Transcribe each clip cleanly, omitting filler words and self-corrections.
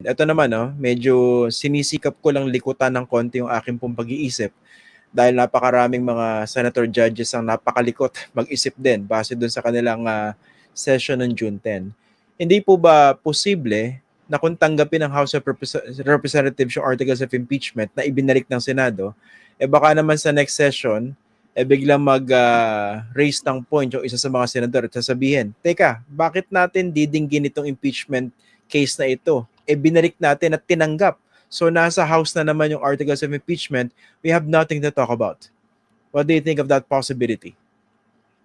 Ito naman, no, medyo sinisikap ko lang likutan ng konti yung aking pong pag-iisip dahil napakaraming mga senator judges ang napakalikot mag-isip din base dun sa kanilang session ng June 10. Hindi po ba posible na kung tanggapin ng House of Representatives yung articles of impeachment na ibinalik ng Senado, baka naman sa next session, biglang mag-raise ng point yung isa sa mga senador at sasabihin, teka, bakit natin didinggin itong impeachment case na ito? Binalik natin at tinanggap. So nasa House na naman yung articles of impeachment, we have nothing to talk about. What do you think of that possibility?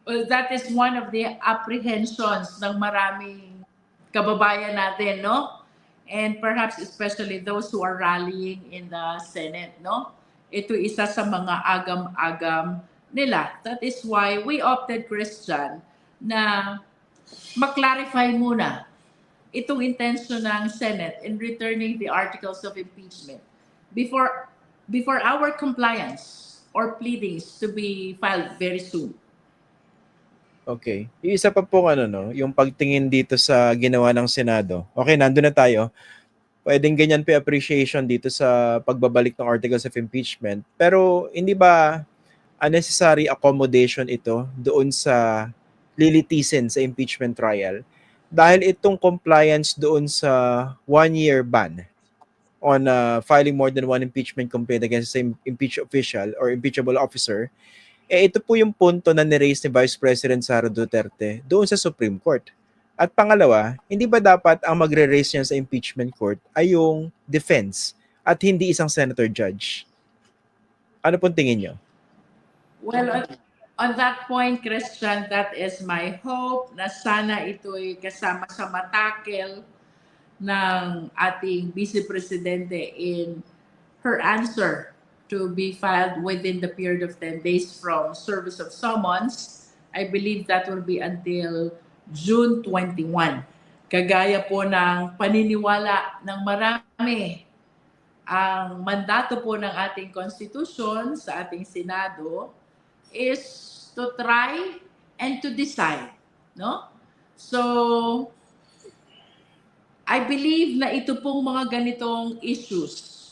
Well, that is one of the apprehensions ng maraming kababayan natin, no? And perhaps especially those who are rallying in the Senate, no? Ito isa sa mga agam-agam nila. That is why we opted, Christian, na maklarify muna itong intention ng Senate in returning the articles of impeachment before our compliance or pleadings to be filed very soon. Okay. Yung isa pa pong yung pagtingin dito sa ginawa ng Senado. Okay, nandun na tayo. Pwedeng ganyan pa appreciation dito sa pagbabalik ng articles of impeachment. Pero hindi ba unnecessary accommodation ito doon sa lilitisin sa impeachment trial? Dahil itong compliance doon sa 1-year ban on filing more than one impeachment complaint against the same impeached official or impeachable officer, ito po yung punto na ni-raise ni Vice President Sara Duterte doon sa Supreme Court. At pangalawa, hindi ba dapat ang magre-raise niyan sa impeachment court ay yung defense at hindi isang senator judge? Ano pong tingin niyo? Well, on that point, Christian, that is my hope na sana ito'y kasama sa matakel ng ating Vice Presidente in her answer to be filed within the period of 10 days from service of summons. I believe that will be until June 21. Kagaya po ng paniniwala ng marami, ang mandato po ng ating Constitution sa ating Senado is to try and to decide, no? So, I believe na ito pong mga ganitong issues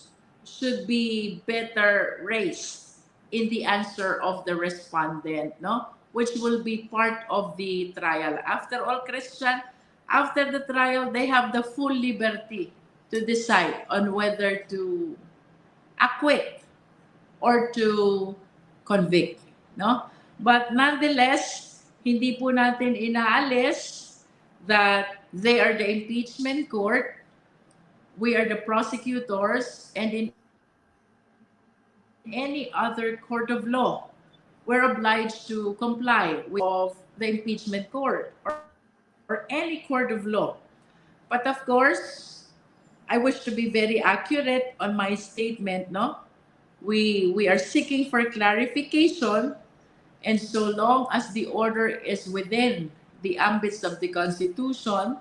should be better raised in the answer of the respondent, no? Which will be part of the trial. After all, Christian, after the trial, they have the full liberty to decide on whether to acquit or to convict, no? But nonetheless, hindi po natin inaalis that they are the impeachment court, we are the prosecutors, and in any other court of law, we're obliged to comply with of the impeachment court or any court of law. But of course, I wish to be very accurate on my statement, no? We are seeking for clarification, and so long as the order is within the ambits of the Constitution,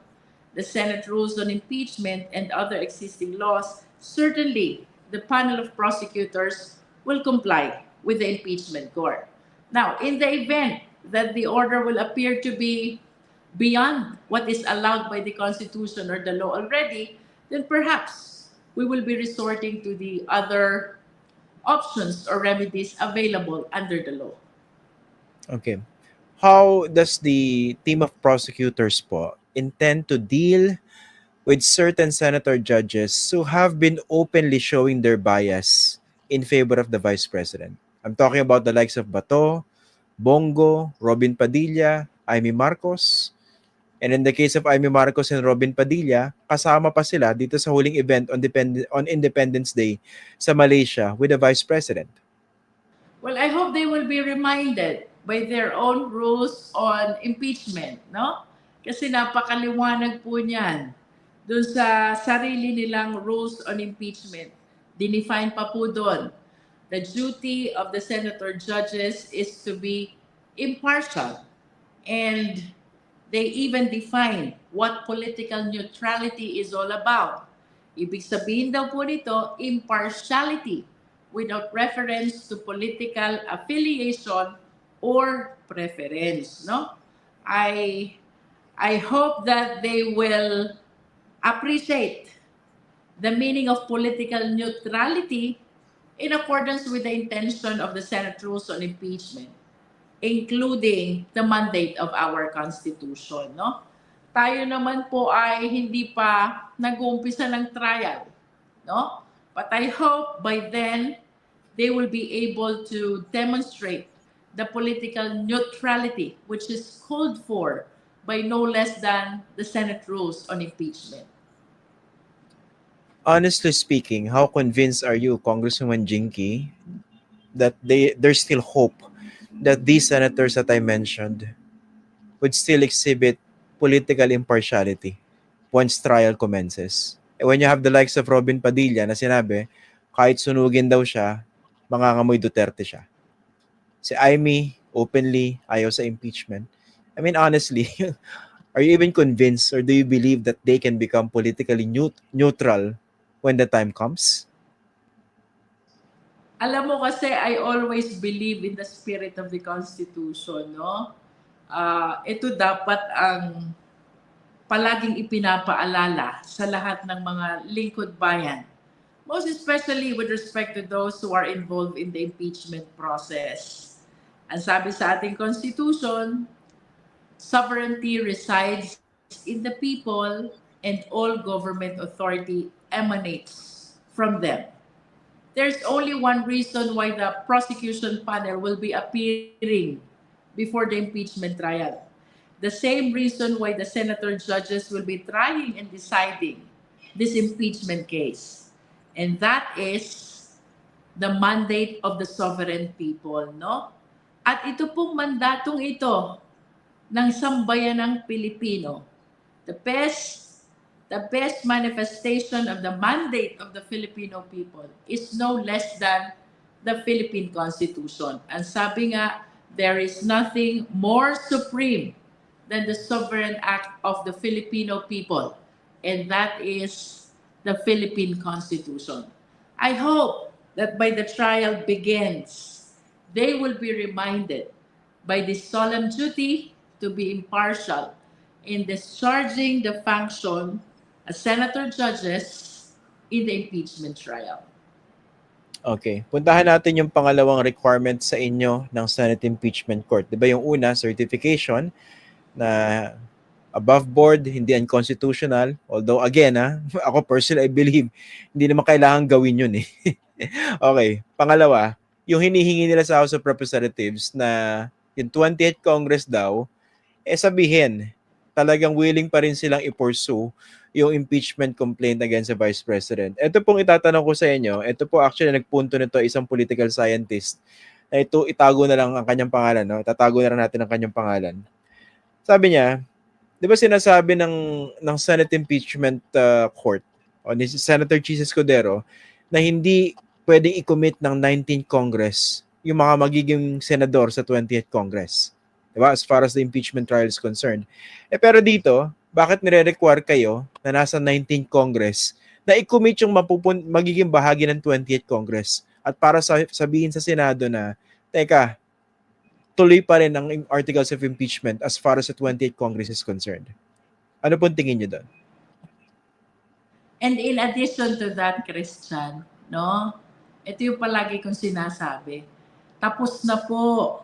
the Senate rules on impeachment, and other existing laws, certainly the panel of prosecutors will comply with the impeachment court. Now, in the event that the order will appear to be beyond what is allowed by the Constitution or the law already, then perhaps we will be resorting to the other options or remedies available under the law. Okay. How does the team of prosecutors po intend to deal with certain senator judges who have been openly showing their bias in favor of the Vice President? I'm talking about the likes of Bato, Bongo, Robin Padilla, Amy Marcos. And in the case of Amy Marcos and Robin Padilla, kasama pa sila dito sa huling event on Independence Day sa Malaysia with the Vice President. Well, I hope they will be reminded by their own rules on impeachment, no? Kasi napakaliwanag po niyan doon sa sarili nilang rules on impeachment. Dinefine pa po doon. The duty of the senator judges is to be impartial, and they even define what political neutrality is all about. Ibig sabihin daw po nito, impartiality without reference to political affiliation or preference, no? I hope that they will appreciate the meaning of political neutrality in accordance with the intention of the Senate rules on impeachment, including the mandate of our Constitution. No? Tayo naman po ay hindi pa nag-uumpisa ng trial. No? But I hope by then, they will be able to demonstrate the political neutrality which is called for by no less than the Senate rules on impeachment. Honestly speaking, how convinced are you, Congresswoman Jinky, that there's still hope that these senators that I mentioned would still exhibit political impartiality once trial commences? When you have the likes of Robin Padilla na sinabi, kahit sunugin daw siya, mangangamoy Duterte siya. Si Amy, openly, ayaw sa impeachment. I mean, honestly, are you even convinced or do you believe that they can become politically neutral when the time comes? Alam mo kasi, I always believe in the spirit of the Constitution, no? Ito dapat ang palaging ipinapaalala sa lahat ng mga lingkod bayan. Most especially with respect to those who are involved in the impeachment process. Ang sabi sa ating Constitution, sovereignty resides in the people and all government authority emanates from them. There's only one reason why the prosecution panel will be appearing before the impeachment trial. The same reason why the senator judges will be trying and deciding this impeachment case. And that is the mandate of the sovereign people, no? At ito pong mandatong ito ng sambayanang Pilipino, the best manifestation of the mandate of the Filipino people is no less than the Philippine Constitution. And sabi nga, there is nothing more supreme than the sovereign act of the Filipino people. And that is the Philippine Constitution. I hope that by the trial begins, they will be reminded by this solemn duty to be impartial in discharging the function as senator judges in the impeachment trial. Okay. Puntahan natin yung pangalawang requirement sa inyo ng Senate Impeachment Court. Di ba yung una, certification na above board, hindi unconstitutional. Although again, ako personally, I believe, hindi naman kailangan gawin yun eh. Okay. Pangalawa, yung hinihingi nila sa House of Representatives na yung 20th Congress daw, sabihin, talagang willing pa rin silang i-pursue yung impeachment complaint against the Vice President. Ito pong itatanong ko sa inyo, ito po actually nagpunto nito isang political scientist na ito itago na lang ang kanyang pangalan, no? Tatago na lang natin ang kanyang pangalan. Sabi niya, di ba sinasabi ng Senate Impeachment Court o ni Senator Chis Escudero na hindi pwedeng i-commit ng 19th Congress yung mga magiging senador sa 20th Congress. Diba? As far as the impeachment trial is concerned. Pero dito, bakit nire-require kayo na nasa 19th Congress na i-commit yung magiging bahagi ng 20th Congress at para sabihin sa Senado na, teka, tuloy pa rin ang articles of impeachment as far as the 20th Congress is concerned. Ano pong tingin niyo doon? And in addition to that, Christian, no? Ito yung palagi kong sinasabi. Tapos na po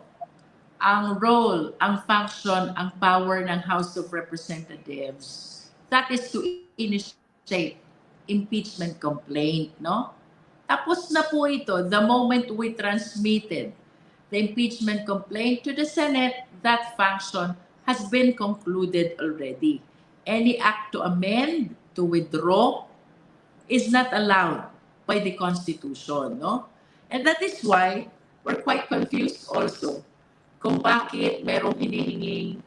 ang role, ang function, ang power ng House of Representatives. That is to initiate impeachment complaint, no? Tapos na po ito, the moment we transmitted the impeachment complaint to the Senate, that function has been concluded already. Any act to amend, to withdraw, is not allowed by the Constitution, no? And that is why we're quite confused also kung bakit merong hinihinging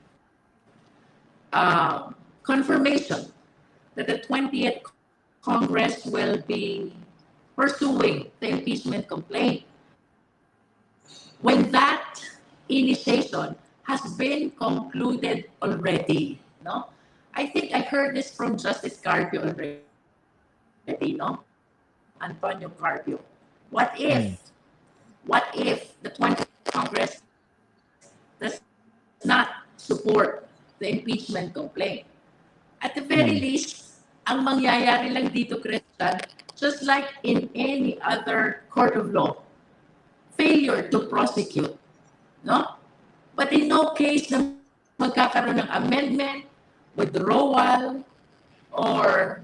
confirmation that the 20th Congress will be pursuing the impeachment complaint when that initiation has been concluded already, no? I think I heard this from Justice Carpio already, no? Antonio Carpio. What if the 20th Congress does not support the impeachment complaint? At the very least, ang mangyayari lang dito, Christian, just like in any other court of law, failure to prosecute, no? But in no case na magkakaroon ng amendment, withdrawal, or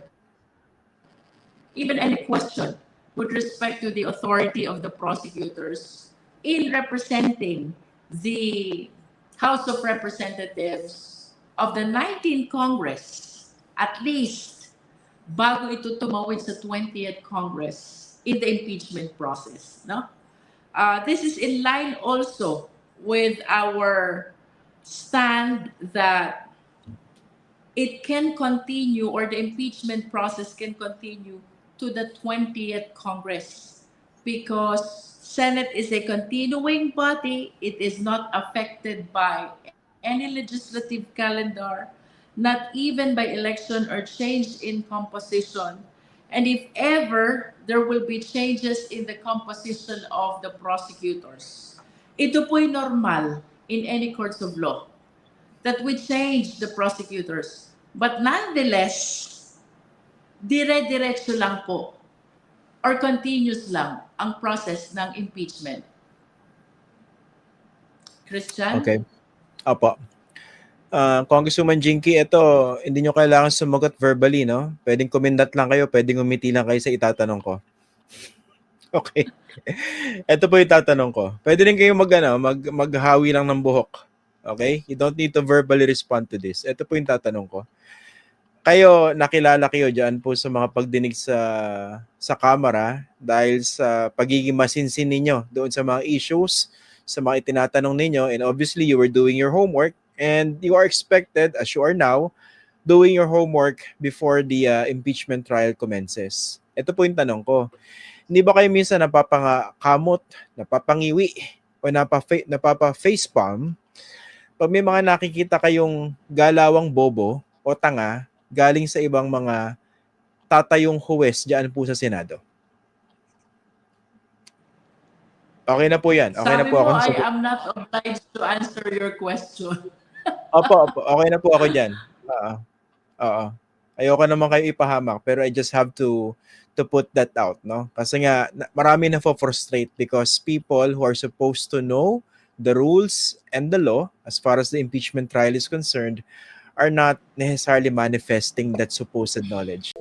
even any question with respect to the authority of the prosecutors in representing the House of Representatives of the 19th Congress, at least bago ito tumawid sa 20th Congress in the impeachment process. No? This is in line also with our stand that it can continue, or the impeachment process can continue to the 20th Congress, because Senate is a continuing body. It is not affected by any legislative calendar, not even by election or change in composition. And if ever there will be changes in the composition of the prosecutors, ito po'y normal in any courts of law, that we change the prosecutors. But nonetheless, dire-diretso lang po or continuous lang ang process ng impeachment. Christian? Okay. Apo. Congresswoman Jinky, ito, hindi nyo kailangan sumagot verbally, no? Pwedeng kumindat lang kayo, pwedeng umiti lang kayo sa itatanong ko. Okay. Ito po yung tatanong ko. Pwede rin kayo maghawi lang ng buhok. Okay? You don't need to verbally respond to this. Ito po yung tatanong ko. Kayo, nakilala kayo dyan po sa mga pagdinig sa Kamara dahil sa pagiging masinsin ninyo doon sa mga issues, sa mga itinatanong ninyo, and obviously you were doing your homework and you are expected, as you are now, doing your homework before the impeachment trial commences. Ito po yung tanong ko. Hindi ba kayo minsan napapangakamot, napapangiwi, o napapa-facepalm pag may mga nakikita kayong galawang bobo o tanga galing sa ibang mga tatayong huwes dyan po sa Senado? Okay na po yan. Okay na po ako. Sabi mo, I am not obliged to answer your question. Opo. Okay na po ako dyan. Oo. Ayoko naman kayo ipahamak, pero I just have to put that out, no? Kasi nga, marami na frustrate because people who are supposed to know the rules and the law as far as the impeachment trial is concerned are not necessarily manifesting that supposed knowledge.